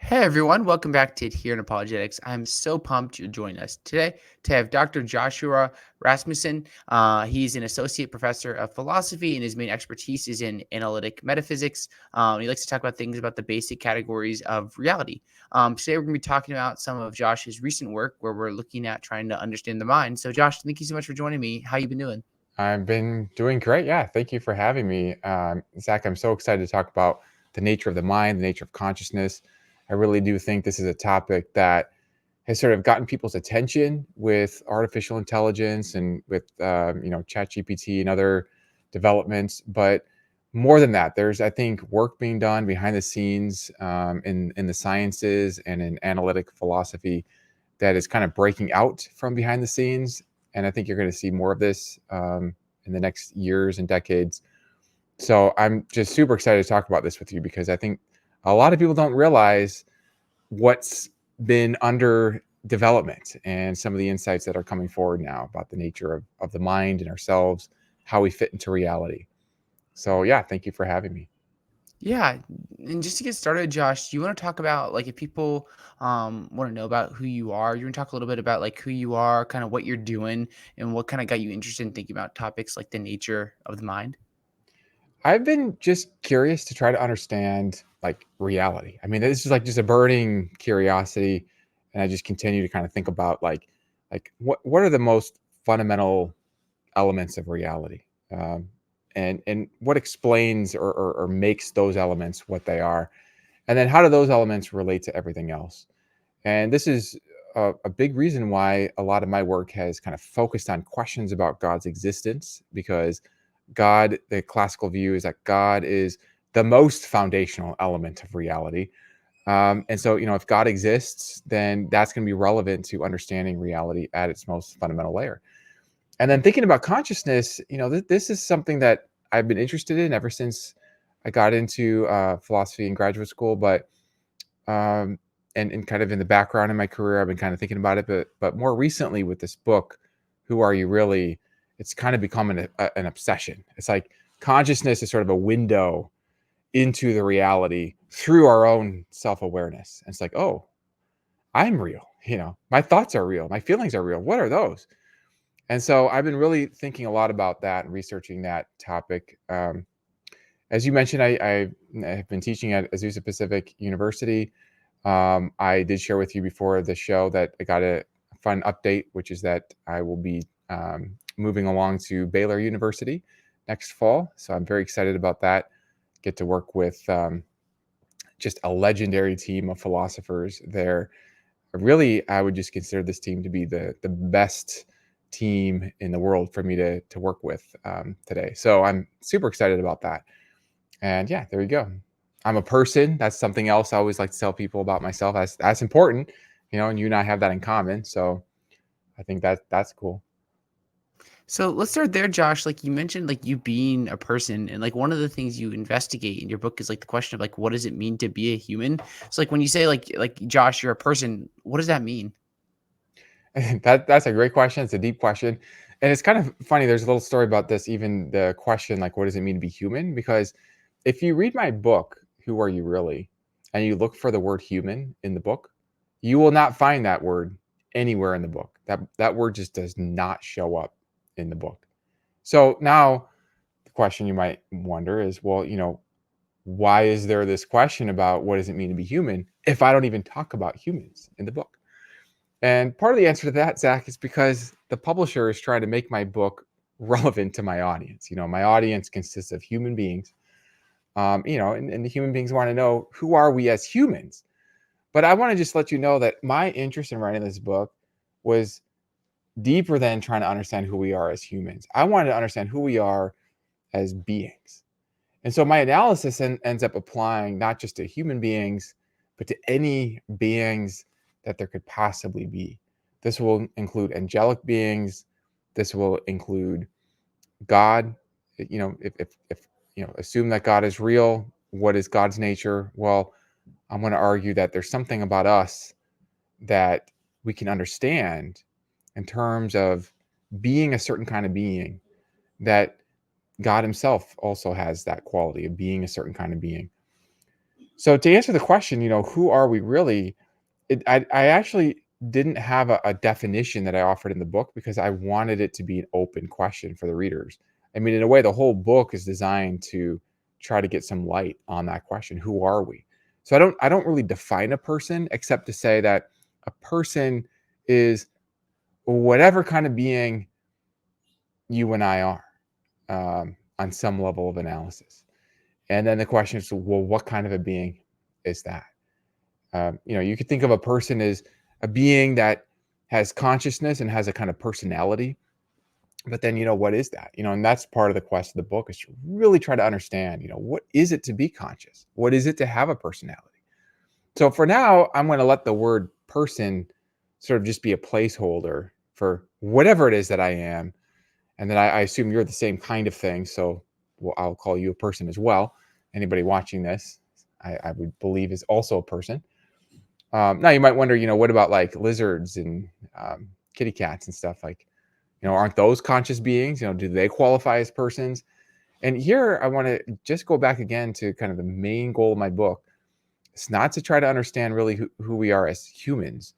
Hey everyone, welcome back to Here in Apologetics. I'm so pumped you're joining us today to have Dr. Joshua Rasmussen. He's an associate professor of philosophy, and his main expertise is in analytic metaphysics. He likes to talk about things about the basic categories of reality. Today we're going to be talking about some of Josh's recent work, where we're looking at trying to understand the mind. So, Josh, thank you so much for joining me. How you been doing? I've been doing great. Yeah, thank you for having me. Zach, I'm so excited to talk about the nature of the mind, the nature of consciousness. I really do think this is a topic that has sort of gotten people's attention with artificial intelligence and with ChatGPT and other developments. But more than that, there's I think work being done behind the scenes in the sciences and in analytic philosophy that is kind of breaking out from behind the scenes. And I think you're going to see more of this in the next years and decades. So I'm just super excited to talk about this with you because I think a lot of people don't realize what's been under development and some of the insights that are coming forward now about the nature of the mind and ourselves, how we fit into reality. So yeah, thank you for having me. Yeah, and just to get started, Josh, do you want to talk about like if people want to know about who you are, you want to talk a little bit about like who you are, kind of what you're doing, and what kind of got you interested in thinking about topics like the nature of the mind? I've been just curious to try to understand like reality. I mean, this is like just a burning curiosity, and I just continue to kind of think about what are the most fundamental elements of reality, and what explains or makes those elements what they are, and then how do those elements relate to everything else? And this is a big reason why a lot of my work has kind of focused on questions about God's existence, because God, the classical view is that God is the most foundational element of reality. And so, if God exists, then that's going to be relevant to understanding reality at its most fundamental layer. And then thinking about consciousness, this is something that I've been interested in ever since I got into philosophy in graduate school. But um, and kind of in the background in my career, I've been kind of thinking about it. But more recently with this book, "Who Are You Really?" It's kind of become an obsession. It's like consciousness is sort of a window into the reality through our own self awareness. And it's like, oh, I'm real. My thoughts are real. My feelings are real. What are those? And so I've been really thinking a lot about that and researching that topic. As you mentioned, I have been teaching at Azusa Pacific University. I did share with you before the show that I got a fun update, which is that I will be moving along to Baylor University next fall. So I'm very excited about that. Get to work with just a legendary team of philosophers there. Really, I would just consider this team to be the best team in the world for me to work with today. So I'm super excited about that. And yeah, there you go. I'm a person. That's something else I always like to tell people about myself. That's important, and you and I have that in common. So I think that's cool. So let's start there, Josh. Like you mentioned, like you being a person, and like one of the things you investigate in your book is like the question of like what does it mean to be a human? So like when you say like Josh, you're a person, what does that mean? That's a great question. It's a deep question. And it's kind of funny. There's a little story about this, even the question, like, what does it mean to be human? Because if you read my book, Who Are You Really? And you look for the word human in the book, you will not find that word anywhere in the book. That word just does not show up in the book. So now the question you might wonder is, well, why is there this question about what does it mean to be human if I don't even talk about humans in the book? And part of the answer to that, Zach, is because the publisher is trying to make my book relevant to my audience. My audience consists of human beings, and the human beings want to know, who are we as humans? But I want to just let you know that my interest in writing this book was deeper than trying to understand who we are as humans. I wanted to understand who we are as beings. And so my analysis ends up applying not just to human beings, but to any beings that there could possibly be. This will include angelic beings. This will include God. If assume that God is real, what is God's nature? Well, I'm going to argue that there's something about us that we can understand in terms of being a certain kind of being, that God himself also has that quality of being a certain kind of being. So to answer the question, who are we really? I actually didn't have a definition that I offered in the book because I wanted it to be an open question for the readers. I mean, in a way, the whole book is designed to try to get some light on that question: who are we? So I don't really define a person except to say that a person is whatever kind of being you and I are, on some level of analysis. And then the question is, well, what kind of a being is that? You could think of a person as a being that has consciousness and has a kind of personality. But then, what is that? And that's part of the quest of the book, is to really try to understand, what is it to be conscious? What is it to have a personality? So for now, I'm going to let the word person sort of just be a placeholder for whatever it is that I am. And then I assume you're the same kind of thing. So I'll call you a person as well. Anybody watching this, I would believe, is also a person. Now you might wonder, what about like lizards and kitty cats and stuff? Like, aren't those conscious beings? Do they qualify as persons? And here I want to just go back again to kind of the main goal of my book. It's not to try to understand really who we are as humans.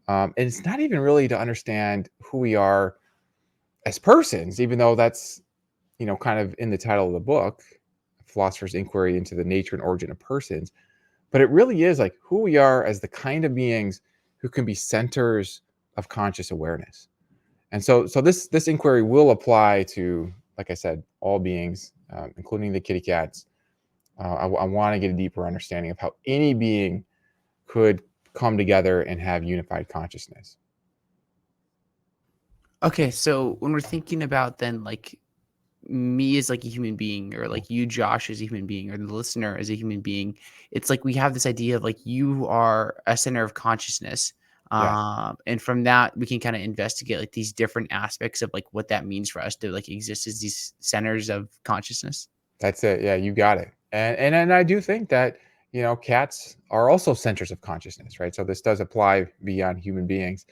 And it's not even really to understand who we are as persons, even though that's, kind of in the title of the book, Philosopher's Inquiry into the Nature and Origin of Persons. But it really is like who we are as the kind of beings who can be centers of conscious awareness. And so this inquiry will apply to, like I said, all beings, including the kitty cats. I want to get a deeper understanding of how any being could come together and have unified consciousness. Okay, so when we're thinking about then like me as like a human being, or like you, Josh, as a human being, or the listener as a human being, it's like we have this idea of like you are a center of consciousness. Yes, And from that we can kind of investigate like these different aspects of like what that means for us to like exist as these centers of consciousness. that's it. Yeah, you got it. And I do think that cats are also centers of consciousness, right? So this does apply beyond human beings.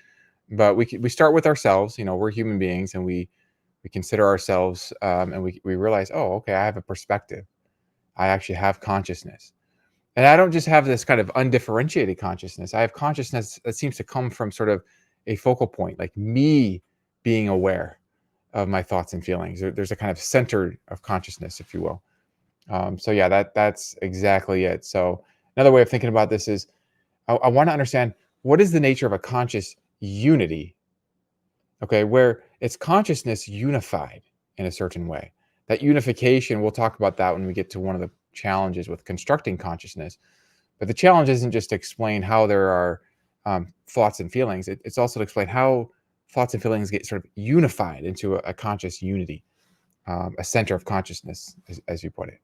But we start with ourselves. We're human beings, and we consider ourselves, and we realize, oh, okay, I have a perspective. I actually have consciousness, and I don't just have this kind of undifferentiated consciousness. I have consciousness that seems to come from sort of a focal point, like me being aware of my thoughts and feelings. There's a kind of center of consciousness, if you will. So yeah, that's exactly it. So another way of thinking about this is I want to understand, what is the nature of a conscious unity, okay, where it's consciousness unified in a certain way. That unification, we'll talk about that when we get to one of the challenges with constructing consciousness. But the challenge isn't just to explain how there are thoughts and feelings, it's also to explain how thoughts and feelings get sort of unified into a conscious unity, a center of consciousness, as you put it.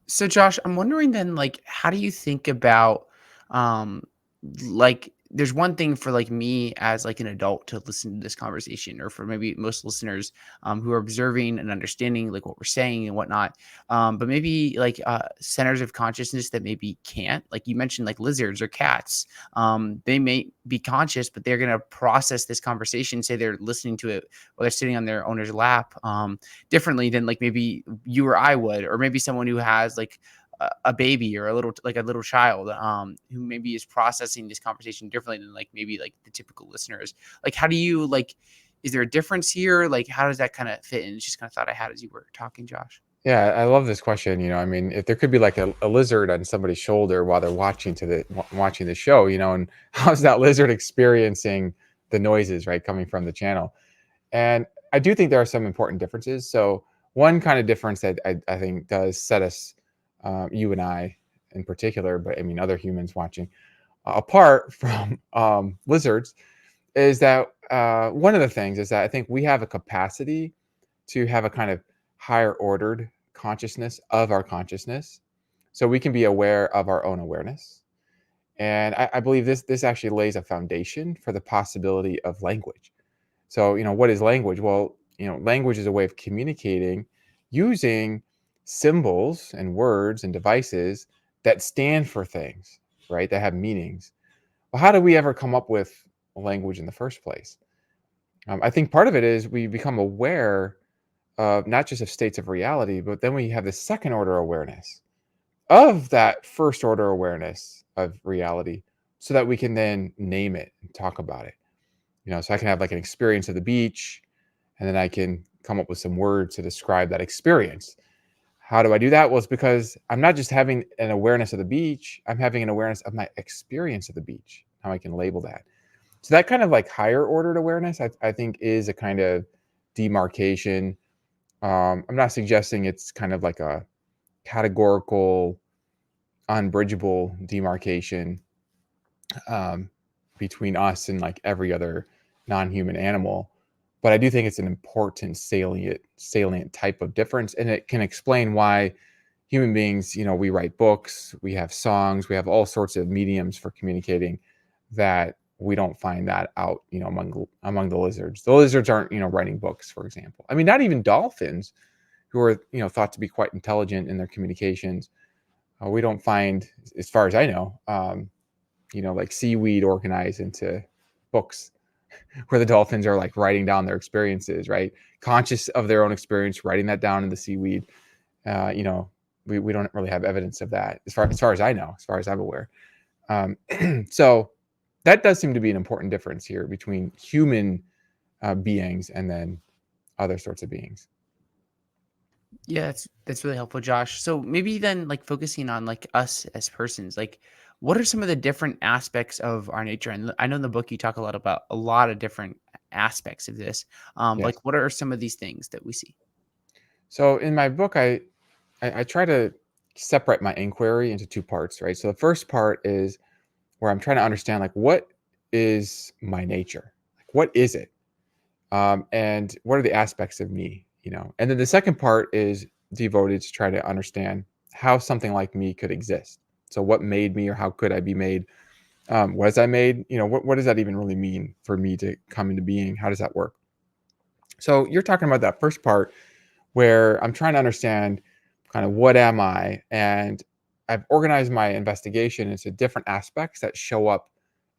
So Josh, I'm wondering then, like, how do you think about, um, like, there's one thing for like me as like an adult to listen to this conversation, or for maybe most listeners, who are observing and understanding like what we're saying and whatnot. But maybe like centers of consciousness that maybe can't, like you mentioned, like lizards or cats. They may be conscious, but they're gonna process this conversation, say they're listening to it while they're sitting on their owner's lap. Differently than like maybe you or I would, or maybe someone who has like a baby or a little child, who maybe is processing this conversation differently than like maybe like the typical listeners. Like, how do you like? Is there a difference here? Like, how does that kind of fit in? It's just kind of thought I had as you were talking, Josh. Yeah, I love this question. I mean, if there could be like a lizard on somebody's shoulder while they're watching the show, and how's that lizard experiencing the noises, right, coming from the channel? And I do think there are some important differences. So one kind of difference that I think does set us, you and I in particular, but I mean other humans watching, apart from lizards, is that one of the things is that I think we have a capacity to have a kind of higher ordered consciousness of our consciousness. So we can be aware of our own awareness. And I believe this actually lays a foundation for the possibility of language. So, what is language? Well, language is a way of communicating using symbols and words and devices that stand for things, right? That have meanings. Well, how do we ever come up with language in the first place? I think part of it is we become aware of not just of states of reality, but then we have the second order awareness of that first order awareness of reality so that we can then name it and talk about it. So I can have like an experience of the beach, and then I can come up with some words to describe that experience. How do I do that? Well, it's because I'm not just having an awareness of the beach, I'm having an awareness of my experience of the beach. How I can label that. So that kind of like higher ordered awareness, I think, is a kind of demarcation. I'm not suggesting it's kind of like a categorical, unbridgeable demarcation um, between us and like every other non-human animal, but I do think it's an important salient type of difference, and it can explain why human beings, we write books, we have songs, we have all sorts of mediums for communicating that we don't find that out, among the lizards. The lizards aren't, writing books, for example. I mean, not even dolphins, who are, thought to be quite intelligent in their communications. We don't find, as far as I know, like seaweed organized into books where the dolphins are like writing down their experiences, right? Conscious of their own experience, writing that down in the seaweed. Uh, you know, we don't really have evidence of that as far as I know, as far as I'm aware. Um, so that does seem to be an important difference here between human beings and then other sorts of beings. Yeah, that's really helpful, Josh. So maybe then, like focusing on like us as persons, like what are some of the different aspects of our nature? And I know in the book you talk a lot about a lot of different aspects of this. Like Yes. what are some of these things that we see? So in my book, I try to separate my inquiry into two parts, right? So the first part is where I'm trying to understand, like, what is my nature? Like, what is it? And what are the aspects of me? And then the second part is devoted to try to understand how something like me could exist. So what made me, or how could I be made? Was I made? What does that even really mean for me to come into being? How does that work? So you're talking about that first part where I'm trying to understand kind of what am I, and I've organized my investigation into different aspects that show up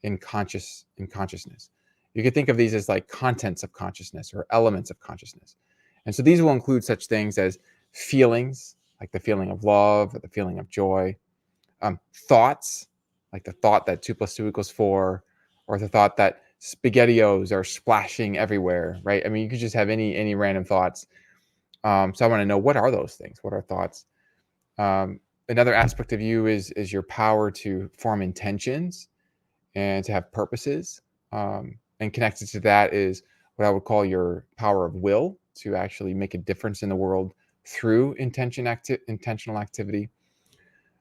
in consciousness. You could think of these as like contents of consciousness or elements of consciousness. And so these will include such things as feelings, like the feeling of love or the feeling of joy, thoughts, like the thought that 2 + 2 = 4, or the thought that spaghettios are splashing everywhere, right? I mean, you could just have any random thoughts. So I want to know, what are those things? What are thoughts? Um, Another aspect of you is your power to form intentions and to have purposes. And connected to that is what I would call your power of will to actually make a difference in the world through intentional activity.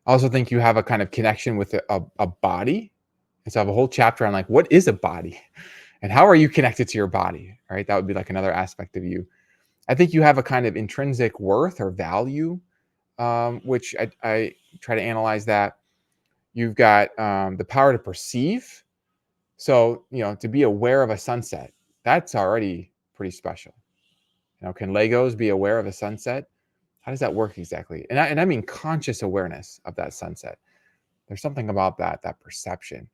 I also think you have a kind of connection with a body. And so I have a whole chapter on like, what is a body and how are you connected to your body? Right. That would be like another aspect of you. I think you have a kind of intrinsic worth or value, which I try to analyze that. You've got the power to perceive. So, to be aware of a sunset, that's already pretty special. Can Legos be aware of a sunset? How does that work exactly? And I mean conscious awareness of that sunset. There's something about that perception.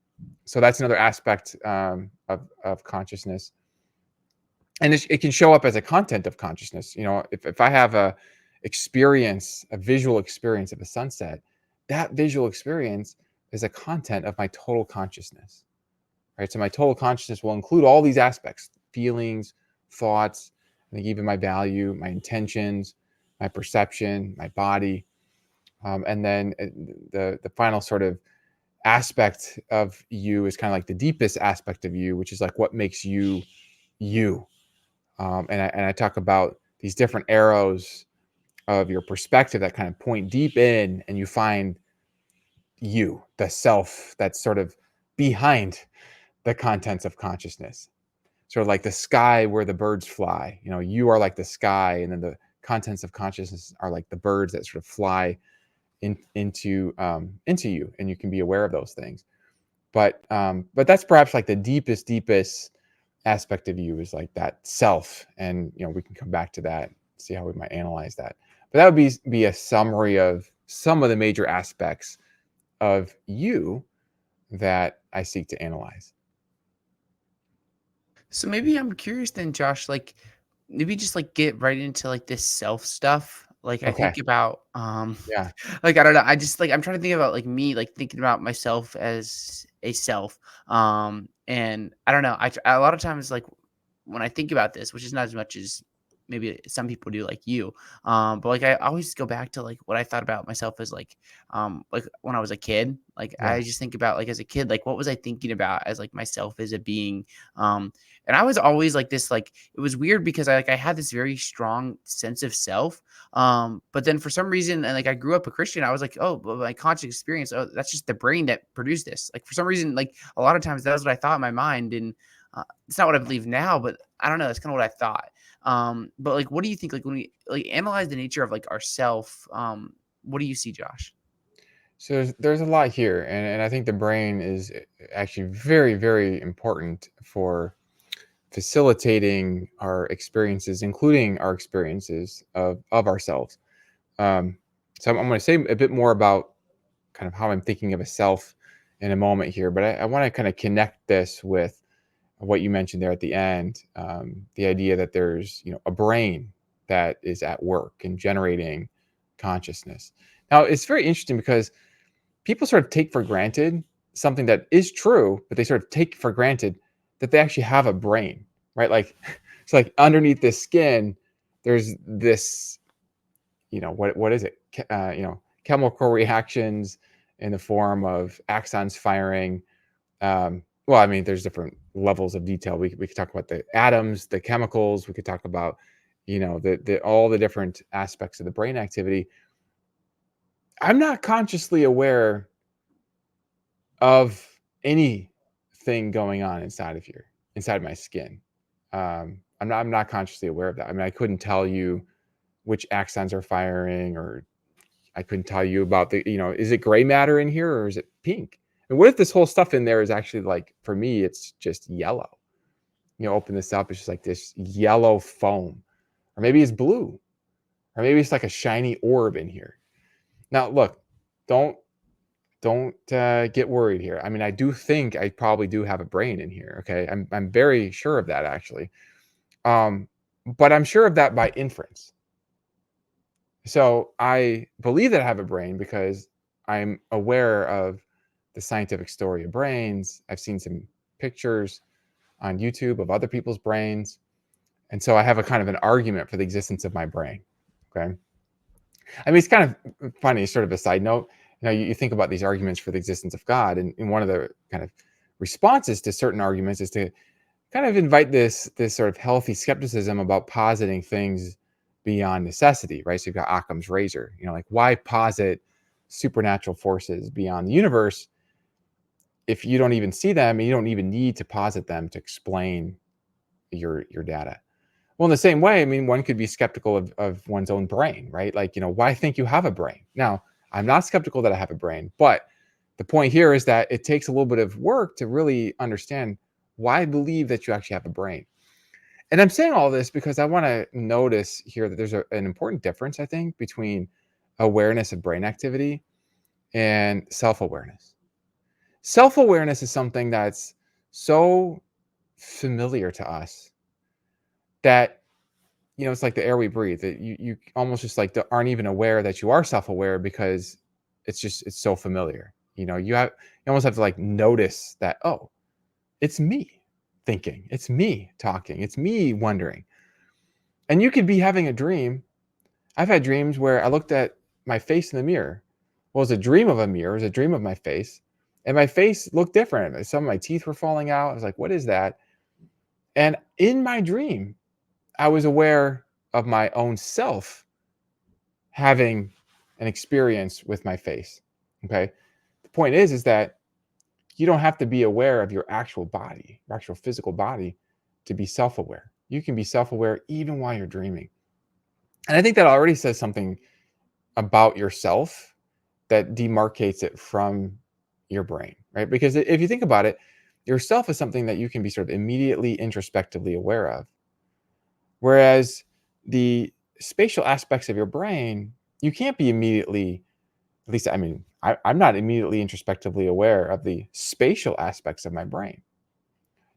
So that's another aspect of consciousness. And it can show up as a content of consciousness. If I have a visual experience of a sunset, that visual experience is a content of my total consciousness, right? So my total consciousness will include all these aspects: feelings, thoughts, I think even my value, my intentions, my perception, my body. And then the final sort of aspect of you is kind of like the deepest aspect of you, which is like what makes you you. And I talk about these different arrows of your perspective that kind of point deep in, and you find you, the self that's sort of behind the contents of consciousness. Sort of like the sky where the birds fly. You are like the sky, and then the contents of consciousness are like the birds that sort of fly into you, and you can be aware of those things. But that's perhaps like the deepest aspect of you, is like that self, and we can come back to that, see how we might analyze that. But that would be a summary of some of the major aspects of you that I seek to analyze. So maybe I'm curious then, Josh, like maybe just like get right into like this self stuff. Like, I Okay. think about, Yeah. like, I don't know, I just, like, I'm trying to think about, like, me, like, thinking about myself as a self, and I don't know, a lot of times, like, when I think about this, which is not as much as maybe some people do like you, but, like, I always go back to, like, what I thought about myself as, like, when I was a kid, like, Yeah. I just think about, like, as a kid, like, what was I thinking about as, like, myself as a being, and I was always like this, like, it was weird because I had this very strong sense of self, but then for some reason, and like I grew up a Christian, I was like, oh, but my conscious experience, oh, that's just the brain that produced this. Like for some reason, like a lot of times that was what I thought in my mind, and it's not what I believe now, but I don't know. That's kind of what I thought. But like, what do you think? Like when we like analyze the nature of like ourself, what do you see, Josh? So there's a lot here, and I think the brain is actually very, very important for facilitating our experiences, including our experiences of ourselves. Um, so I'm going to say a bit more about kind of how I'm thinking of a self in a moment here, but I want to kind of connect this with what you mentioned there at the end, the idea that there's a brain that is at work and generating consciousness. Now it's very interesting because people sort of take for granted something that is true, but they sort of take for granted that they actually have a brain, right? Like it's like underneath the skin, there's this, what is it? Chemical reactions in the form of axons firing. Well, I mean, there's different levels of detail. We could talk about the atoms, the chemicals. We could talk about, the all the different aspects of the brain activity. I'm not consciously aware of anything going on inside my skin. I'm not consciously aware of that. I mean, I couldn't tell you which axons are firing, or I couldn't tell you about is it gray matter in here or is it pink? And what if this whole stuff in there is actually, like, for me, it's just yellow? Open this up, it's just like this yellow foam, or maybe it's blue, or maybe it's like a shiny orb in here. Now, look, don't get worried here. I mean, I do think I probably do have a brain in here. Okay, I'm very sure of that, actually. Um, but I'm sure of that by inference. So I believe that I have a brain because I'm aware of the scientific story of brains. I've seen some pictures on YouTube of other people's brains. And so I have a kind of an argument for the existence of my brain. Okay. I mean, it's kind of funny, sort of a side note. You think about these arguments for the existence of God, and one of the kind of responses to certain arguments is to kind of invite this sort of healthy skepticism about positing things beyond necessity, right? So you've got Occam's razor, like, why posit supernatural forces beyond the universe if you don't even see them and you don't even need to posit them to explain your data? Well, in the same way, I mean, one could be skeptical of one's own brain, right? Like, why think you have a brain? Now, I'm not skeptical that I have a brain, but the point here is that it takes a little bit of work to really understand why I believe that you actually have a brain. And I'm saying all this because I want to notice here that there's an important difference, I think, between awareness of brain activity and self awareness. Self awareness is something that's so familiar to us that it's like the air we breathe. That you almost just like aren't even aware that you are self-aware because it's so familiar. You almost have to like notice that, oh, it's me thinking, it's me talking, it's me wondering. And you could be having a dream. I've had dreams where I looked at my face in the mirror. Well, it was a dream of a mirror, it was a dream of my face, and my face looked different. Some of my teeth were falling out. I was like, what is that? And in my dream, I was aware of my own self having an experience with my face. Okay. The point is that you don't have to be aware of your actual body, your actual physical body, to be self aware. You can be self aware even while you're dreaming. And I think that already says something about yourself that demarcates it from your brain, right? Because if you think about it, yourself is something that you can be sort of immediately introspectively aware of. Whereas the spatial aspects of your brain, you can't be immediately, at least, I mean, I'm not immediately introspectively aware of the spatial aspects of my brain.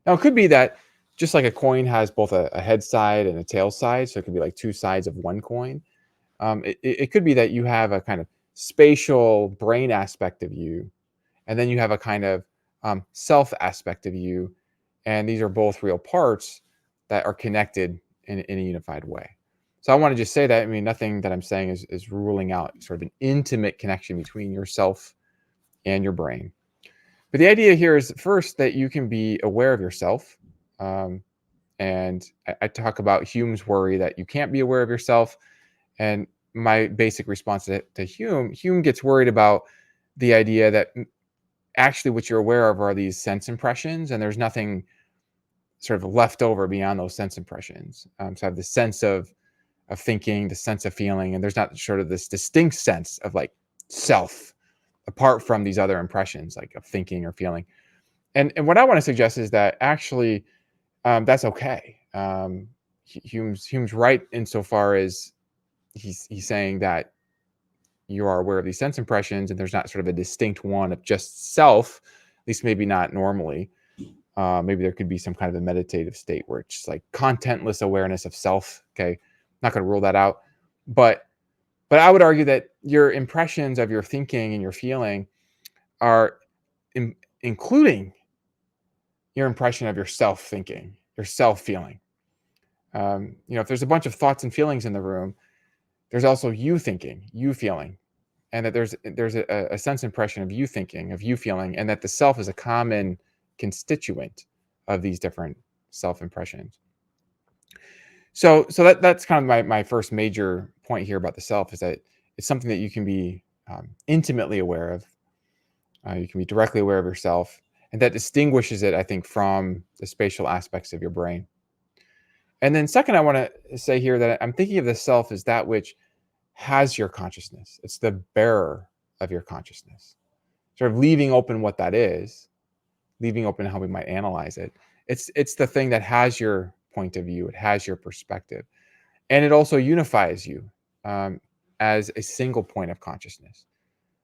Now, it could be that just like a coin has both a head side and a tail side, so it could be like two sides of one coin. It could be that you have a kind of spatial brain aspect of you, and then you have a kind of self aspect of you, and these are both real parts that are connected in a unified way. So I want to just say that, I mean, nothing that I'm saying is ruling out sort of an intimate connection between yourself and your brain. But the idea here is first that you can be aware of yourself. Um, and I talk about Hume's worry that you can't be aware of yourself. And my basic response to Hume gets worried about the idea that actually what you're aware of are these sense impressions, and there's nothing sort of left over beyond those sense impressions. So I have the sense of thinking, the sense of feeling, and there's not sort of this distinct sense of like self apart from these other impressions like of thinking or feeling. And what I want to suggest is that actually that's okay. Hume's right insofar as he's saying that you are aware of these sense impressions and there's not sort of a distinct one of just self, at least maybe not normally. Maybe there could be some kind of a meditative state where it's like contentless awareness of self. Okay, not going to rule that out, but I would argue that your impressions of your thinking and your feeling are including your impression of your self thinking, your self feeling. If there's a bunch of thoughts and feelings in the room, there's also you thinking, you feeling, and that there's a sense impression of you thinking, of you feeling, and that the self is a common constituent of these different self impressions. So that's kind of my first major point here about the self, is that it's something that you can be intimately aware of. You can be directly aware of yourself, and that distinguishes it, I think, from the spatial aspects of your brain. And then second, I want to say here that I'm thinking of the self as that which has your consciousness. It's the bearer of your consciousness. Sort of leaving open what that is, leaving open how we might analyze it. It's the thing that has your point of view. It has your perspective, and it also unifies you as a single point of consciousness.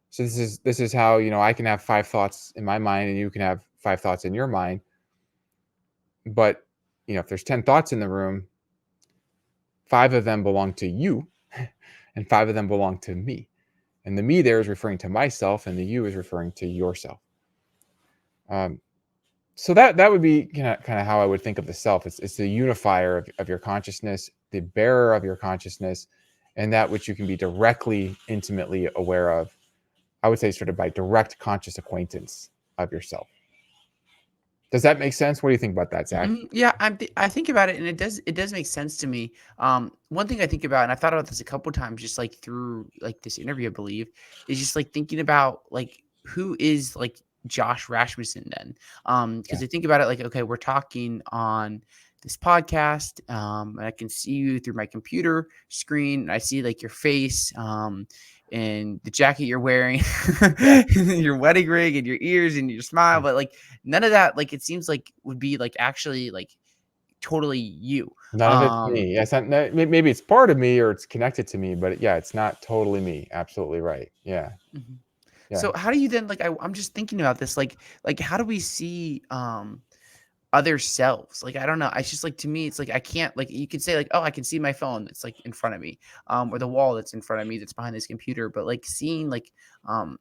So this is how I can have 5 thoughts in my mind, and you can have 5 thoughts in your mind. But if there's 10 thoughts in the room, 5 of them belong to you, and 5 of them belong to me. And the me there is referring to myself, and the you is referring to yourself. So that would be kind of how I would think of the self. It's the unifier of your consciousness, the bearer of your consciousness, and that which you can be directly, intimately aware of. I would say sort of by direct conscious acquaintance of yourself. Does that make sense? What do you think about that, Zach? Yeah, I think about it, and it does make sense to me. One thing I think about, and I've thought about this a couple times, just like through like this interview, I believe, is just like thinking about like who is like Josh Rasmussen then. Because Yeah. I think about it like, okay, we're talking on this podcast, and I can see you through my computer screen. And I see like your face, and the jacket you're wearing, Yeah. your wedding ring, and your ears, and your smile, but like none of that, like, it seems like would be like actually like totally you. None of it's me. Yeah, it's not, maybe it's part of me or it's connected to me, but yeah, it's not totally me. Absolutely right. Yeah. Mhm. Yeah. So how do you then like I'm just thinking about this like how do we see other selves? Like I don't know. It's just like to me it's like I can't like you could say like oh I can see my phone that's like in front of me or the wall that's in front of me that's behind this computer, but like seeing like um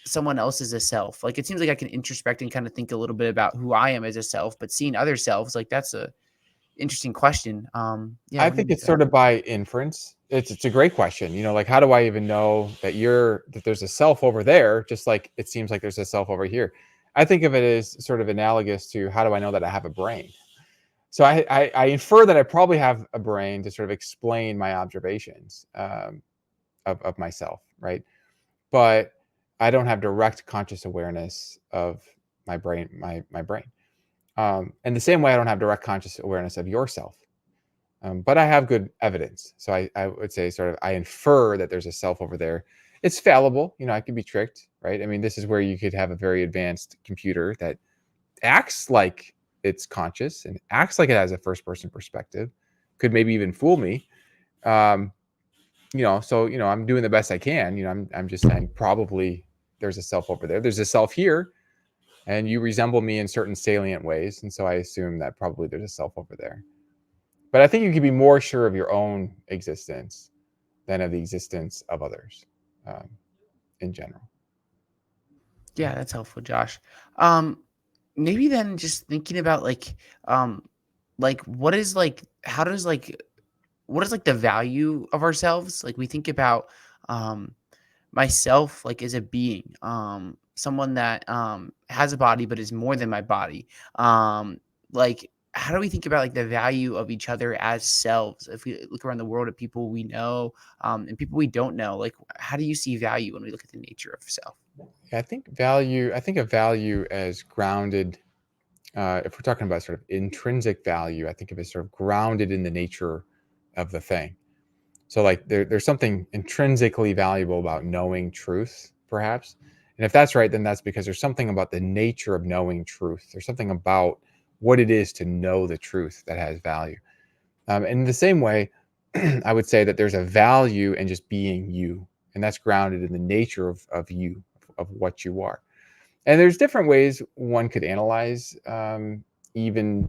someone else as a self, like it seems like I can introspect and kind of think a little bit about who I am as a self, but seeing other selves, like that's a interesting question. Yeah, I what do you think make it's of that? sort of by inference. It's a great question. Like how do I even know that there's a self over there, just like it seems like there's a self over here? I think of it as sort of analogous to how do I know that I have a brain? So I infer that I probably have a brain to sort of explain my observations of myself, right? But I don't have direct conscious awareness of my brain. And the same way I don't have direct conscious awareness of yourself. But I have good evidence. So I would say sort of I infer that there's a self over there. It's fallible. I could be tricked, right? I mean, this is where you could have a very advanced computer that acts like it's conscious and acts like it has a first person perspective, could maybe even fool me. Um, so I'm doing the best I can. I'm just saying probably there's a self over there. There's a self here, and you resemble me in certain salient ways, and so I assume that probably there's a self over there. But I think you can be more sure of your own existence than of the existence of others, um, in general. Yeah, that's helpful, Josh. Um, Maybe then just thinking about um, what is how does what is the value of ourselves? Like we think about um myself as a being, someone that has a body but is more than my body. How do we think about the value of each other as selves? If we look around the world at people we know, and people we don't know, how do you see value when we look at the nature of self? Yeah, I think value. I think of value as grounded. If we're talking about sort of intrinsic value, I think of it as sort of grounded in the nature of the thing. So like there's something intrinsically valuable about knowing truth, perhaps. And if that's right, then that's because there's something about the nature of knowing truth. There's something about what it is to know the truth that has value. And in the same way, I would say that there's a value in just being you, and that's grounded in the nature of you, of what you are. And there's different ways one could analyze even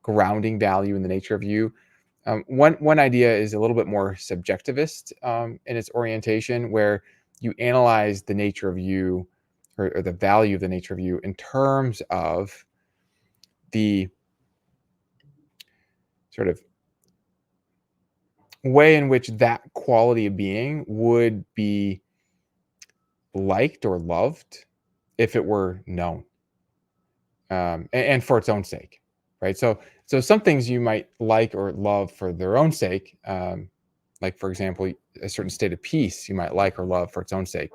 grounding value in the nature of you. One idea is a little bit more subjectivist in its orientation, where you analyze the nature of you, or the value of the nature of you, in terms of the sort of way in which that quality of being would be liked or loved if it were known, and for its own sake, right? So some things you might like or love for their own sake, like for example, a certain state of peace you might like or love for its own sake.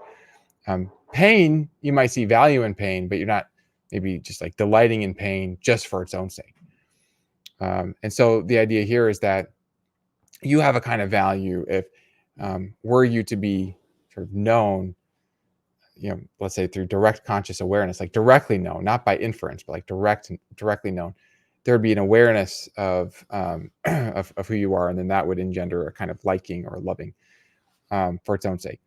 Pain, you might see value in pain, but you're not maybe just like delighting in pain just for its own sake. And so the idea here is that you have a kind of value if, were you to be sort of known, let's say through direct conscious awareness, like directly known, not by inference, but like directly known, there would be an awareness of, of who you are, and then that would engender a kind of liking or loving, for its own sake.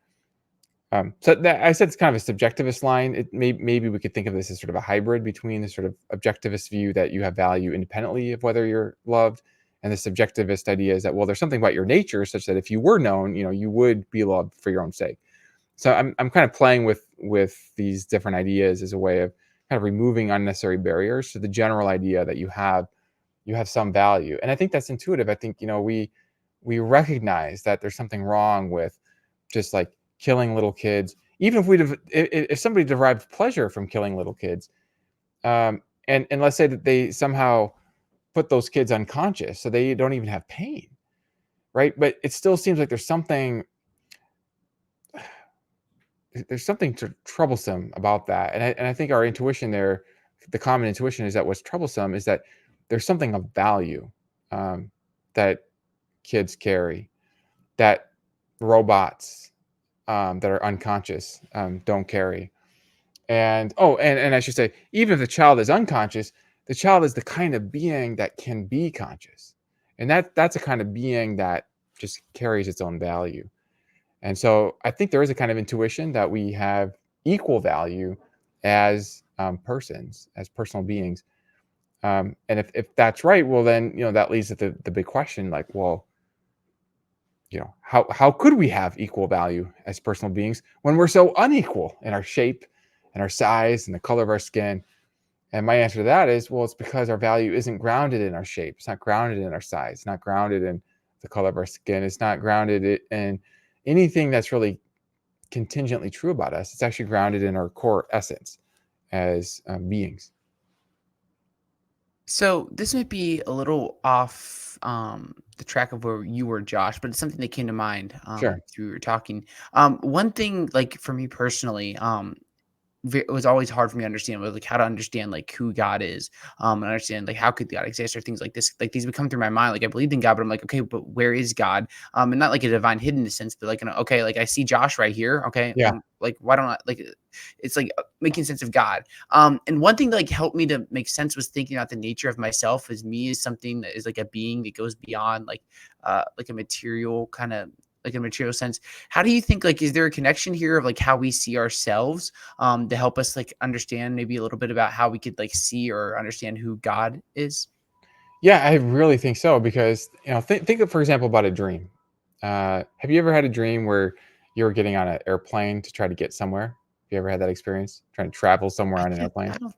So that, I said, it's kind of a subjectivist line. Maybe we could think of this as sort of a hybrid between the sort of objectivist view that you have value independently of whether you're loved, and the subjectivist idea is that, well, there's something about your nature such that if you were known, you would be loved for your own sake. So I'm kind of playing with these different ideas as a way of kind of removing unnecessary barriers to the general idea that you have some value. And I think that's intuitive. I think we recognize that there's something wrong with just like killing little kids, even if somebody derived pleasure from killing little kids, and let's say that they somehow put those kids unconscious so they don't even have pain, right? But it still seems like there's something troublesome about that. And I think our intuition there, the common intuition, is that what's troublesome is that there's something of value, um, that kids carry, that robots, that are unconscious, don't carry. And and I should say, even if the child is unconscious, the child is the kind of being that can be conscious, and that's a kind of being that just carries its own value. And so I think there is a kind of intuition that we have equal value as, persons, as personal beings. And if that's right, well, then, that leads to the big question, like, well, how could we have equal value as personal beings when we're so unequal in our shape and our size and the color of our skin? And my answer to that is, well, it's because our value isn't grounded in our shape. It's not grounded in our size. It's not grounded in the color of our skin. It's not grounded in anything that's really contingently true about us. It's actually grounded in our core essence as, beings. So this might be a little off the track of where you were, Josh, but it's something that came to mind Sure. through your talking. One thing, for me personally, it was always hard for me to understand was how to understand who God is, and understand how could God exist or things like this. Like these would come through my mind. Like I believed in God, but I'm like, okay, but where is God? And not like a divine hidden sense, but okay, like I see Josh right here. Okay, Yeah. why don't I it's making sense of God. And one thing that helped me to make sense was thinking about the nature of myself as me as something that is like a being that goes beyond a material kind of a material sense. How do you think is there a connection here of how we see ourselves to help us understand maybe a little bit about how we could see or understand who God is? Yeah, I really think so, because think of, for example, about a dream. Have you ever had a dream where you were getting on an airplane to try to get somewhere? Have you ever had that experience, trying to travel somewhere I on an can't. airplane? I don't.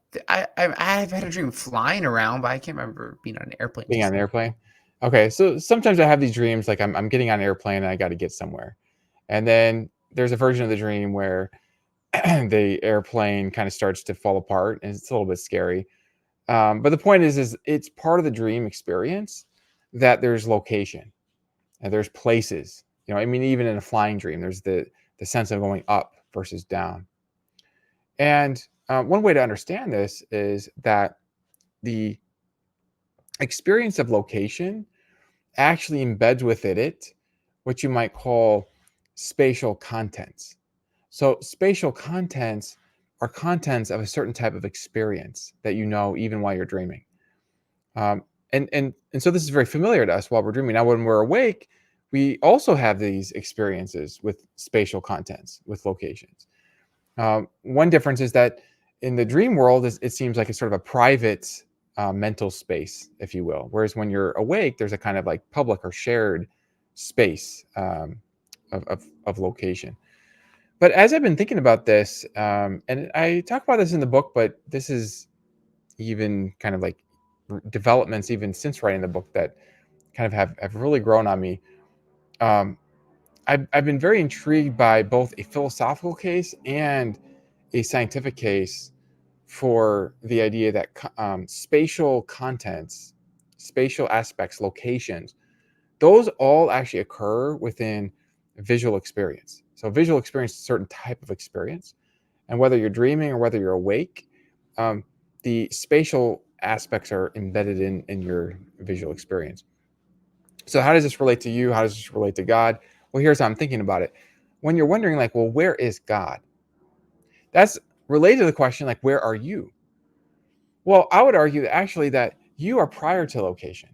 I've had a dream flying around, but I can't remember being on an airplane Being on just an now. airplane? Okay, so sometimes I have these dreams, like I'm getting on an airplane and I got to get somewhere. And then there's a version of the dream where the airplane kind of starts to fall apart and it's a little bit scary. But the point is it's part of the dream experience that there's location and there's places. I mean, even in a flying dream, there's the sense of going up versus down. And one way to understand this is that the experience of location actually embeds within it what you might call spatial contents. So, spatial contents are contents of a certain type of experience that you know even while you're dreaming. Um, and so this is very familiar to us while we're dreaming. Now, when we're awake, we also have these experiences with spatial contents, with locations. One difference is that in the dream world, it seems like it's sort of a private mental space, if you will. Whereas when you're awake, there's a kind of like public or shared space of location. But as I've been thinking about this, and I talk about this in the book, but this is even kind of like developments even since writing the book that kind of have really grown on me. Um, I've been very intrigued by both a philosophical case and a scientific case for the idea that spatial contents, spatial aspects, locations, those all actually occur within visual experience. So visual experience is a certain type of experience. And whether you're dreaming or whether you're awake, um, the spatial aspects are embedded in your visual experience. So how does this relate to you? How does this relate to God? Well, here's how I'm thinking about it. When you're wondering, like, well, where is God? That's related to the question, like, where are you? Well, I would argue actually that you are prior to location.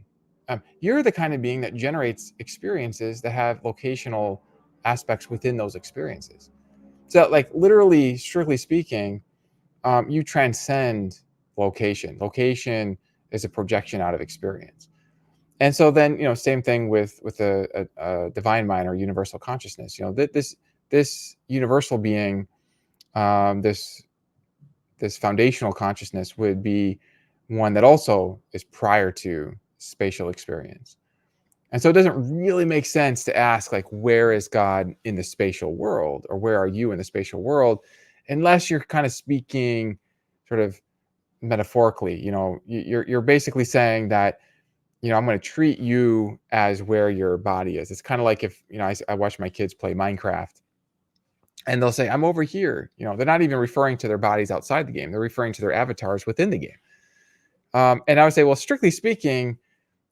You're the kind of being that generates experiences that have locational aspects within those experiences. So, like, literally, strictly speaking, you transcend location. Location is a projection out of experience. And so then, same thing with a divine mind or universal consciousness. This universal being, this foundational consciousness would be one that also is prior to spatial experience. And so it doesn't really make sense to ask, like, where is God in the spatial world, or where are you in the spatial world, unless you're kind of speaking sort of metaphorically. You're basically saying that, I'm going to treat you as where your body is. It's kind of like if, I watch my kids play Minecraft and they'll say, I'm over here. They're not even referring to their bodies outside the game. They're referring to their avatars within the game. And I would say, well, strictly speaking,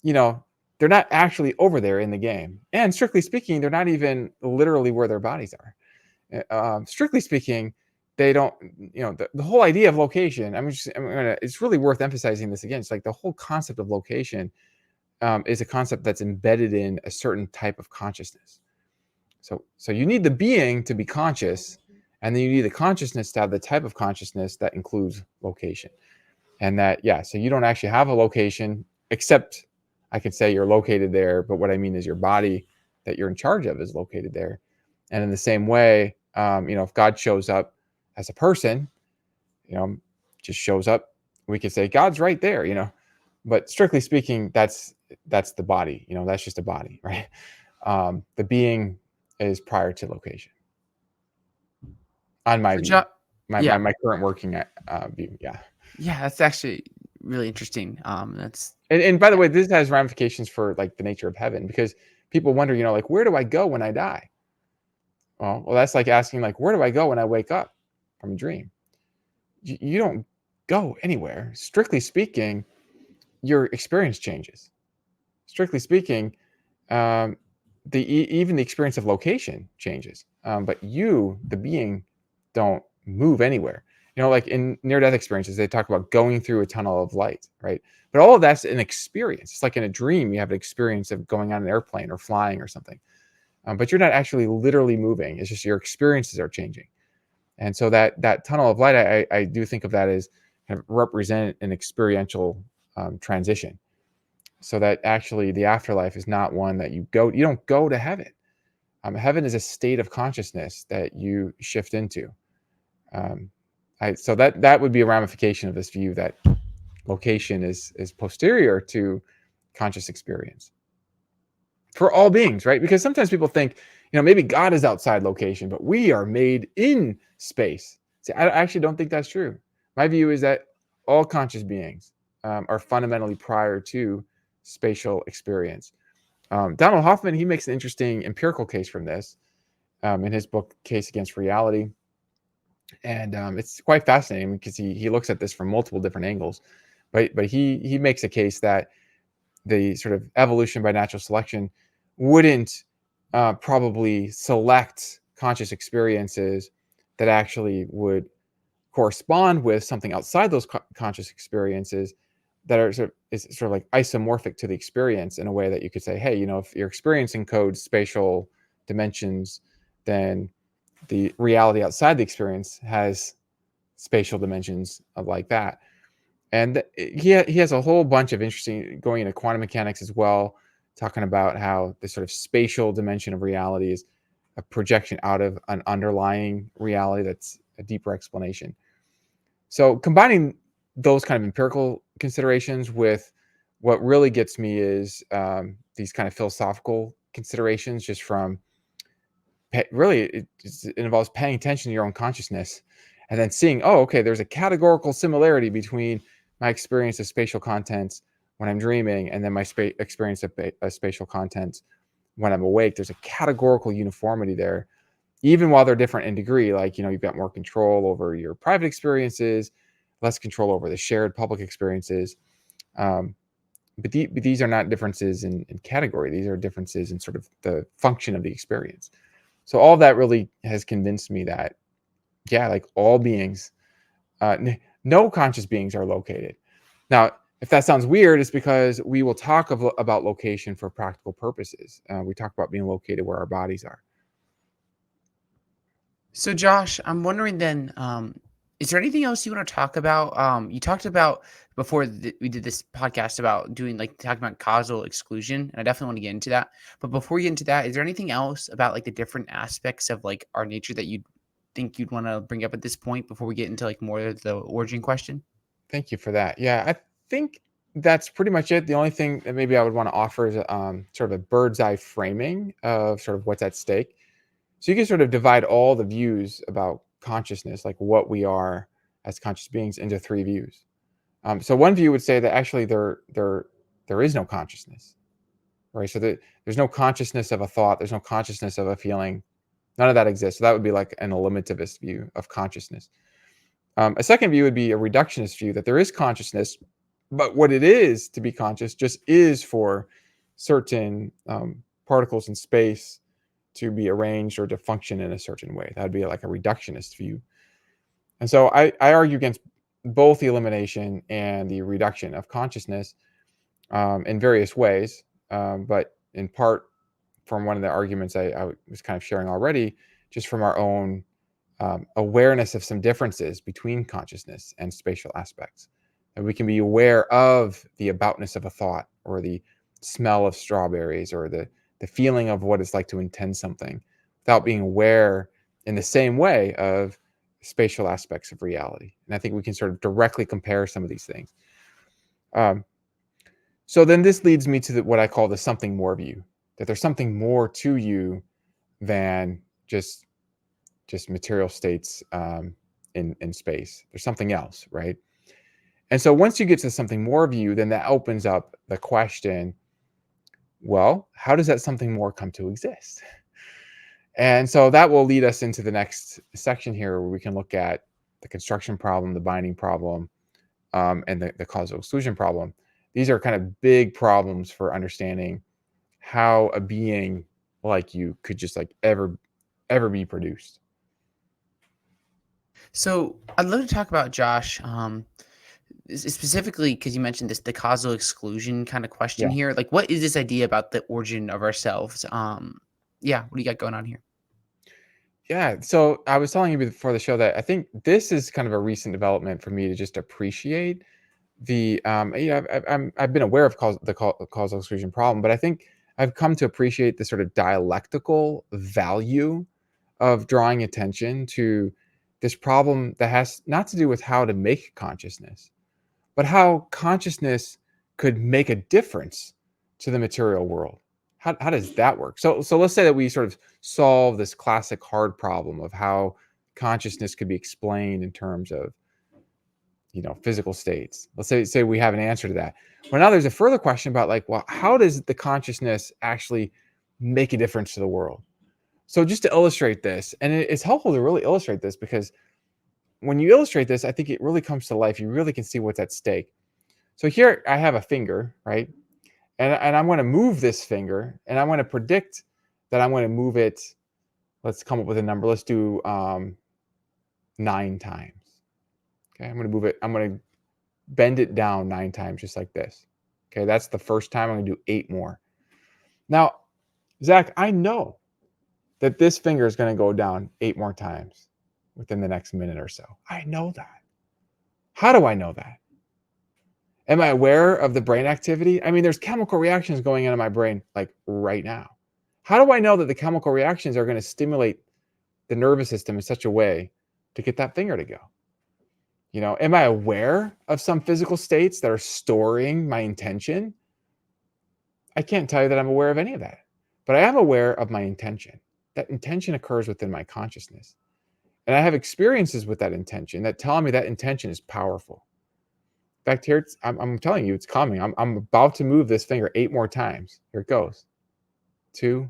you know, they're not actually over there in the game. And strictly speaking, they're not even literally where their bodies are. Strictly speaking, they don't, the whole idea of location, it's really worth emphasizing this again. It's like the whole concept of location is a concept that's embedded in a certain type of consciousness. So you need the being to be conscious, and then you need the consciousness to have the type of consciousness that includes location. And that, yeah, so you don't actually have a location, except I could say you're located there, but what I mean is your body that you're in charge of is located there. And in the same way, if God shows up as a person, just shows up, we could say God's right there, but strictly speaking, that's the body, that's just a body, right? The being is prior to location, on my So, view, my my, yeah, my current working view, yeah. yeah, that's actually really interesting. That's And by the yeah, way, this has ramifications for like the nature of heaven, because people wonder, like, where do I go when I die? Well, that's like asking, like, where do I go when I wake up from a dream? You don't go anywhere. Strictly speaking, your experience changes. Strictly speaking, um, even the experience of location changes. But you, the being, don't move anywhere. Like in near-death experiences, they talk about going through a tunnel of light, right? But all of that's an experience. It's like in a dream, you have an experience of going on an airplane or flying or something. But you're not actually literally moving. It's just your experiences are changing. And so that tunnel of light, I do think of that as kind of represent an experiential transition. So that actually the afterlife is not one that you don't go to heaven. Heaven is a state of consciousness that you shift into. Um, so that would be a ramification of this view that location is posterior to conscious experience for all beings, right? Because sometimes people think, maybe God is outside location, but we are made in space. See, I actually don't think that's true. My view is that all conscious beings are fundamentally prior to spatial experience. Donald Hoffman, he makes an interesting empirical case from this in his book, Case Against Reality. And it's quite fascinating because he looks at this from multiple different angles. But he makes a case that the sort of evolution by natural selection wouldn't probably select conscious experiences that actually would correspond with something outside those conscious experiences that are sort of like isomorphic to the experience in a way that you could say, hey, if your experience encodes spatial dimensions, then the reality outside the experience has spatial dimensions like that. And he has a whole bunch of interesting, going into quantum mechanics as well, talking about how the sort of spatial dimension of reality is a projection out of an underlying reality that's a deeper explanation. So combining those kind of empirical considerations with what really gets me is these kind of philosophical considerations, just from really it involves paying attention to your own consciousness and then seeing, oh, okay, there's a categorical similarity between my experience of spatial contents when I'm dreaming and then my experience of spatial contents when I'm awake. There's a categorical uniformity there, even while they're different in degree. Like, you've got more control over your private experiences, less control over the shared public experiences. But these are not differences in category. These are differences in sort of the function of the experience. So all that really has convinced me that, yeah, like all beings, no conscious beings are located. Now, if that sounds weird, it's because we will talk about location for practical purposes. We talk about being located where our bodies are. So, Josh, I'm wondering then, is there anything else you want to talk about? You talked about before we did this podcast about doing talking about causal exclusion, and I definitely want to get into that. But before we get into that, is there anything else about the different aspects of our nature that you think you'd want to bring up at this point before we get into more of the origin question? Thank you for that. Yeah, I think that's pretty much it. The only thing that maybe I would want to offer is sort of a bird's eye framing of sort of what's at stake. So you can sort of divide all the views about consciousness, like what we are as conscious beings, into three views. So one view would say that actually there is no consciousness, right? So that there's no consciousness of a thought, there's no consciousness of a feeling, none of that exists. So that would be like an eliminativist view of consciousness. A second view would be a reductionist view, that there is consciousness, but what it is to be conscious just is for certain particles in space to be arranged or to function in a certain way. That would be like a reductionist view. And so I argue against both the elimination and the reduction of consciousness in various ways, but in part from one of the arguments I was kind of sharing already, just from our own awareness of some differences between consciousness and spatial aspects. And we can be aware of the aboutness of a thought, or the smell of strawberries, or the feeling of what it's like to intend something, without being aware in the same way of spatial aspects of reality. And I think we can sort of directly compare some of these things. So then this leads me to what I call the something more view, that there's something more to you than just material states in space. There's something else, right? And so once you get to something more view, then that opens up the question, well, how does that something more come to exist? And so that will lead us into the next section here, where we can look at the construction problem, the binding problem, and the causal exclusion problem. These are kind of big problems for understanding how a being like you could just ever be produced. So I'd love to talk about, Josh, specifically because you mentioned the causal exclusion kind of question Yeah. here. What is this idea about the origin of ourselves? Yeah, what do you got going on here? Yeah. So I was telling you before the show that I think this is kind of a recent development for me to just appreciate the I've been aware of the causal exclusion problem, but I think I've come to appreciate the sort of dialectical value of drawing attention to this problem that has not to do with how to make consciousness, but how consciousness could make a difference to the material world. How does that work? So let's say that we sort of solve this classic hard problem of how consciousness could be explained in terms of, physical states. Let's say we have an answer to that. Well, now there's a further question about, like, well, how does the consciousness actually make a difference to the world? So just to illustrate this, and it's helpful to really illustrate this, because when you illustrate this, I think it really comes to life. You really can see what's at stake. So here I have a finger, right? And I'm going to move this finger, and I'm going to predict that I'm going to move it. Let's come up with a number. Let's do 9 times. Okay, I'm going to move it. I'm going to bend it down 9 times, just like this. Okay, that's the first time. I'm going to do 8 more. Now, Zach, I know that this finger is going to go down 8 more times within the next minute or so. I know that. How do I know that? Am I aware of the brain activity? I mean, there's chemical reactions going on in my brain like right now. How do I know that the chemical reactions are going to stimulate the nervous system in such a way to get that finger to go? Am I aware of some physical states that are storing my intention? I can't tell you that I'm aware of any of that, but I am aware of my intention. That intention occurs within my consciousness. And I have experiences with that intention that tell me that intention is powerful. In fact, here I'm telling you, it's coming. I'm about to move this finger 8 more times. Here it goes. 2,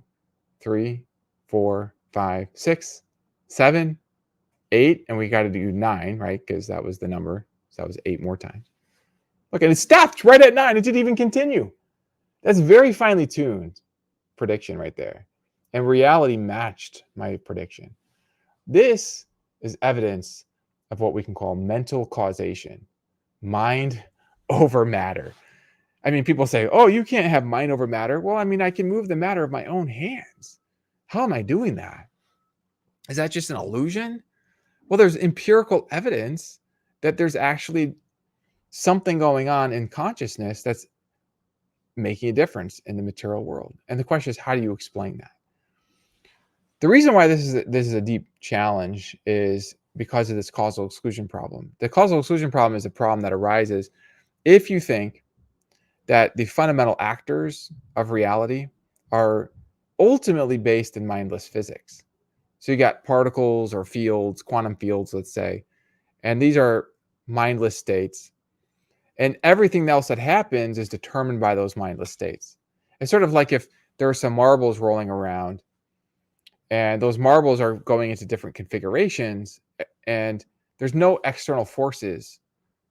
3, 4, 5, 6, 7, 8, and we got to do 9, right? Because that was the number. So that was 8 more times. Look, and it stopped right at 9. It didn't even continue. That's very finely tuned prediction right there. And reality matched my prediction. This is evidence of what we can call mental causation. Mind over matter. I mean, people say, oh, you can't have mind over matter. Well, I mean, I can move the matter of my own hands. How am I doing that? Is that just an illusion? Well, there's empirical evidence that there's actually something going on in consciousness that's making a difference in the material world. And the question is, how do you explain that? The reason why this is a deep challenge is because of this causal exclusion problem. The causal exclusion problem is a problem that arises if you think that the fundamental actors of reality are ultimately based in mindless physics. So you got particles or fields, quantum fields, let's say, and these are mindless states. And everything else that happens is determined by those mindless states. It's sort of like if there are some marbles rolling around, and those marbles are going into different configurations, and there's no external forces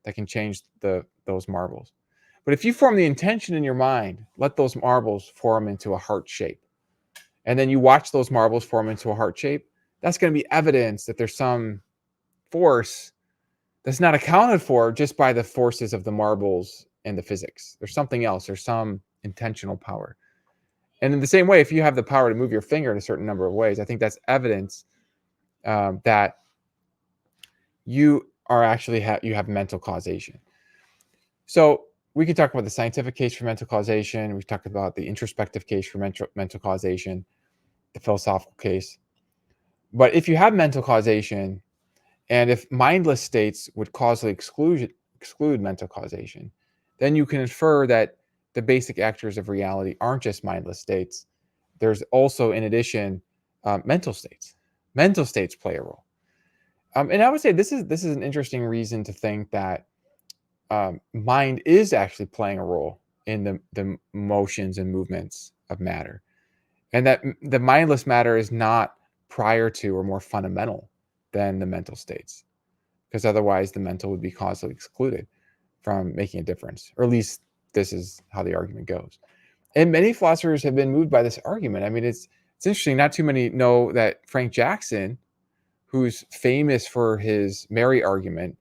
that can change those marbles. But if you form the intention in your mind, let those marbles form into a heart shape, and then you watch those marbles form into a heart shape, that's going to be evidence that there's some force that's not accounted for just by the forces of the marbles and the physics. There's something else. There's some intentional power. And in the same way, if you have the power to move your finger in a certain number of ways, I think that's evidence that you are actually you have mental causation. So we can talk about the scientific case for mental causation. We've talked about the introspective case for mental causation, the philosophical case. But if you have mental causation, and if mindless states would causally exclude mental causation, then you can infer that the basic actors of reality aren't just mindless states. There's also, in addition, mental states. Mental states play a role. And I would say this is an interesting reason to think that mind is actually playing a role in the motions and movements of matter, and that the mindless matter is not prior to or more fundamental than the mental states, because otherwise the mental would be causally excluded from making a difference, or at least this is how the argument goes. And many philosophers have been moved by this argument. I mean, it's interesting. Not too many know that Frank Jackson, who's famous for his Mary argument,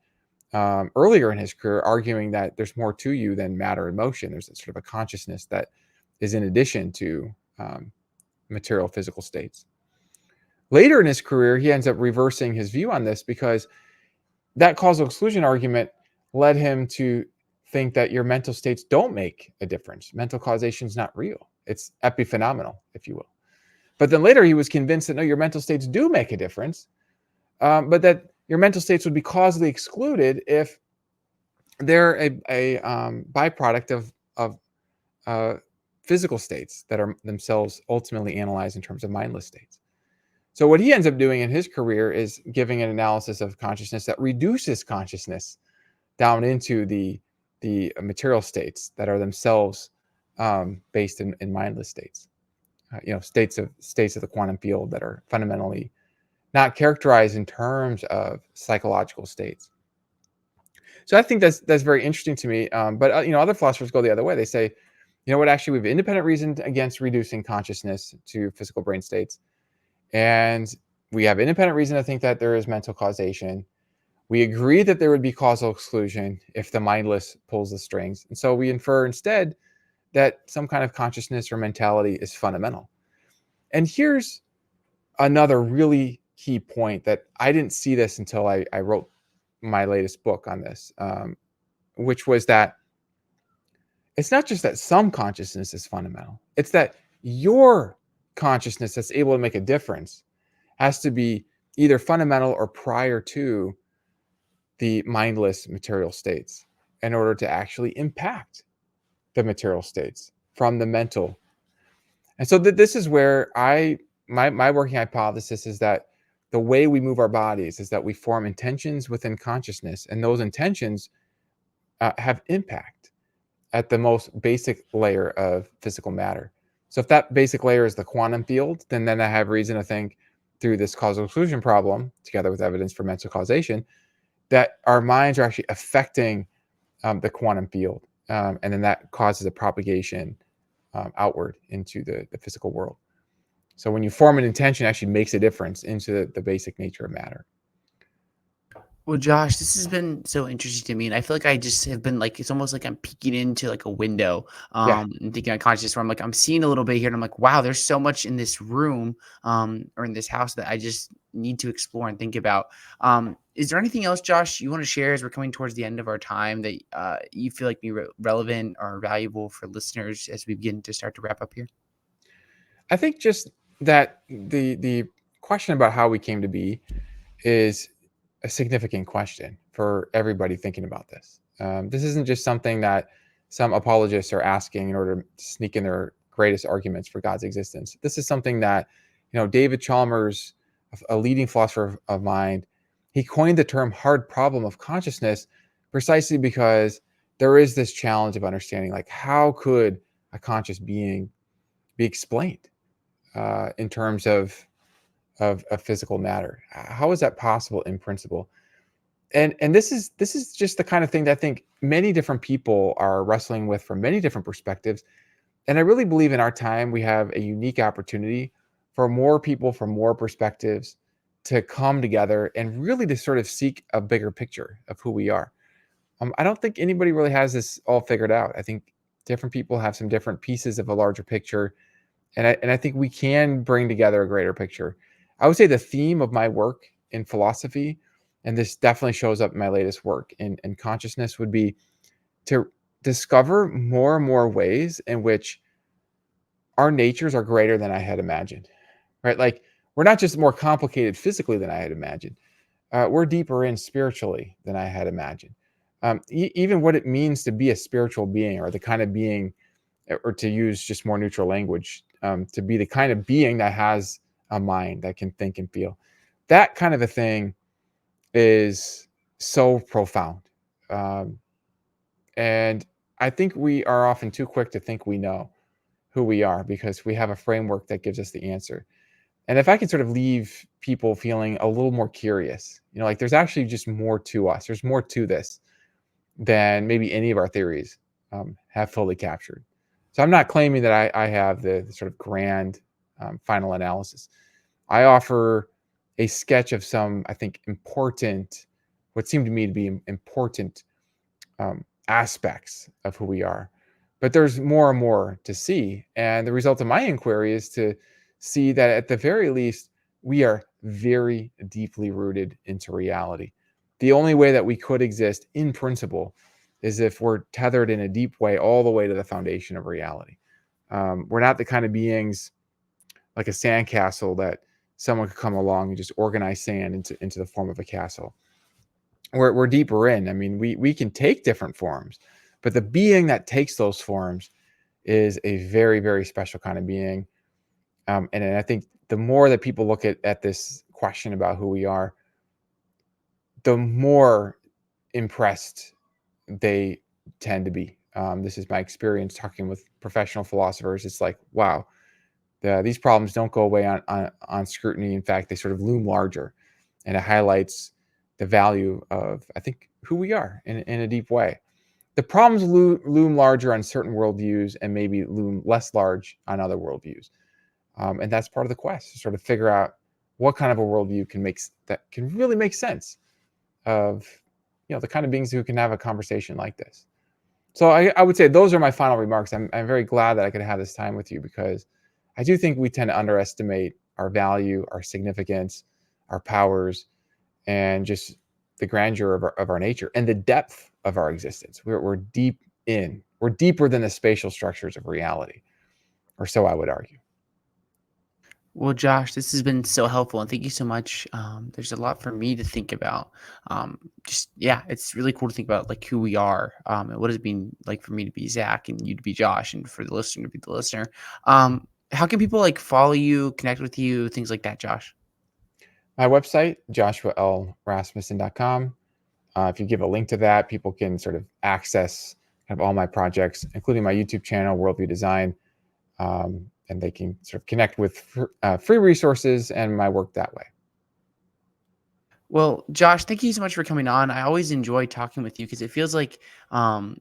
earlier in his career, arguing that there's more to you than matter and motion. There's sort of a consciousness that is in addition to material physical states. Later in his career, he ends up reversing his view on this, because that causal exclusion argument led him to think that your mental states don't make a difference. Mental causation is not real. It's epiphenomenal, if you will. But then later he was convinced that no, your mental states do make a difference, but that your mental states would be causally excluded if they're a byproduct of uh, physical states that are themselves ultimately analyzed in terms of mindless states. So what he ends up doing in his career is giving an analysis of consciousness that reduces consciousness down into the material states that are themselves based in mindless states. States of the quantum field that are fundamentally not characterized in terms of psychological states. So I think that's very interesting to me. But other philosophers go the other way. They say, you know what? Actually, we have independent reason against reducing consciousness to physical brain states, and we have independent reason to think that there is mental causation. We agree that there would be causal exclusion if the mindless pulls the strings, and so we infer instead that some kind of consciousness or mentality is fundamental. And here's another really key point that I didn't see this until I wrote my latest book on this, which was that it's not just that some consciousness is fundamental, it's that your consciousness that's able to make a difference has to be either fundamental or prior to the mindless material states in order to actually impact the material states from the mental. And so this is where my working hypothesis is that the way we move our bodies is that we form intentions within consciousness, and those intentions have impact at the most basic layer of physical matter. So if that basic layer is the quantum field, then I have reason to think through this causal exclusion problem, together with evidence for mental causation, that our minds are actually affecting the quantum field, and then that causes a propagation outward into the physical world. So when you form an intention, it actually makes a difference into the basic nature of matter. Well, Josh, this has been so interesting to me, and I feel like I just have been like, it's almost like I'm peeking into like a window, Yeah, and thinking on consciousness where I'm like, I'm seeing a little bit here, and I'm like, wow, there's so much in this room, or in this house that I just need to explore and think about. Is there anything else, Josh, you want to share as we're coming towards the end of our time that you feel like be relevant or valuable for listeners as we begin to start to wrap up here? I think just that the question about how we came to be is a significant question for everybody thinking about this. This isn't just something that some apologists are asking in order to sneak in their greatest arguments for God's existence. This is something that, David Chalmers, a leading philosopher of mind, he coined the term hard problem of consciousness precisely because there is this challenge of understanding, like, how could a conscious being be explained in terms of physical matter? How is that possible in principle? And this is just the kind of thing that I think many different people are wrestling with from many different perspectives. And I really believe in our time we have a unique opportunity for more people from more perspectives to come together and really to sort of seek a bigger picture of who we are. I don't think anybody really has this all figured out. I think different people have some different pieces of a larger picture, and I think we can bring together a greater picture. I would say the theme of my work in philosophy, and this definitely shows up in my latest work in consciousness, would be to discover more and more ways in which our natures are greater than I had imagined. Right? Like, we're not just more complicated physically than I had imagined. We're deeper in spiritually than I had imagined. Even what it means to be a spiritual being, or the kind of being, or to use just more neutral language, to be the kind of being that has a mind that can think and feel. That kind of a thing is so profound. Um, and I think we are often too quick to think we know who we are because we have a framework that gives us the answer. And if I could sort of leave people feeling a little more curious, like, there's actually just more to us, there's more to this than maybe any of our theories have fully captured. So I'm not claiming that I have the sort of grand final analysis. I offer a sketch of some, I think, important, what seem to me to be important aspects of who we are. But there's more and more to see. And the result of my inquiry is to see that at the very least, we are very deeply rooted into reality. The only way that we could exist in principle is if we're tethered in a deep way all the way to the foundation of reality. We're not the kind of beings like a sandcastle that someone could come along and just organize sand into the form of a castle. We're deeper in. I mean, we can take different forms, but the being that takes those forms is a very, very special kind of being. And I think the more that people look at this question about who we are, the more impressed they tend to be. This is my experience talking with professional philosophers. It's like, wow, these problems don't go away on scrutiny. In fact, they sort of loom larger, and it highlights the value of, I think, who we are in a deep way. The problems loom larger on certain worldviews and maybe loom less large on other worldviews. And that's part of the quest, to sort of figure out what kind of a worldview that can really make sense of, the kind of beings who can have a conversation like this. So I would say those are my final remarks. I'm very glad that I could have this time with you, because I do think we tend to underestimate our value, our significance, our powers, and just the grandeur of our nature and the depth of our existence. We're deep in. We're deeper than the spatial structures of reality, or so I would argue. Well, Josh, this has been so helpful, and thank you so much. There's a lot for me to think about. Just yeah, it's really cool to think about like who we are, and what does it mean like for me to be Zach and you to be Josh, and for the listener to be the listener. How can people like follow you, connect with you, things like that, Josh? My website, joshualrasmussen.com. If you give a link to that, people can sort of access kind of all my projects, including my YouTube channel, Worldview Design, and they can sort of connect with free resources and my work that way. Well, Josh, thank you so much for coming on. I always enjoy talking with you because it feels like um,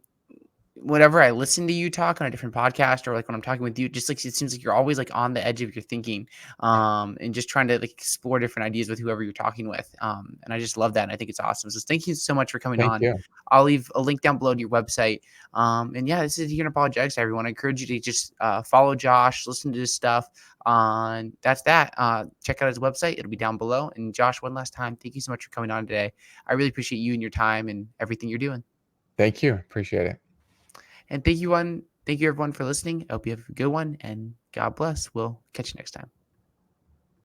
whenever I listen to you talk on a different podcast or like when I'm talking with you, just like it seems like you're always like on the edge of your thinking, and just trying to like explore different ideas with whoever you're talking with. And I just love that. And I think it's awesome. So thank you so much for coming Thank on. you. I'll leave a link down below to your website. And yeah, this is here in Apologetics, everyone. I encourage you to just follow Josh, listen to his stuff. That's that. Check out his website. It'll be down below. And Josh, one last time, thank you so much for coming on today. I really appreciate you and your time and everything you're doing. Thank you. Appreciate it. And thank you everyone for listening. I hope you have a good one and God bless. We'll catch you next time.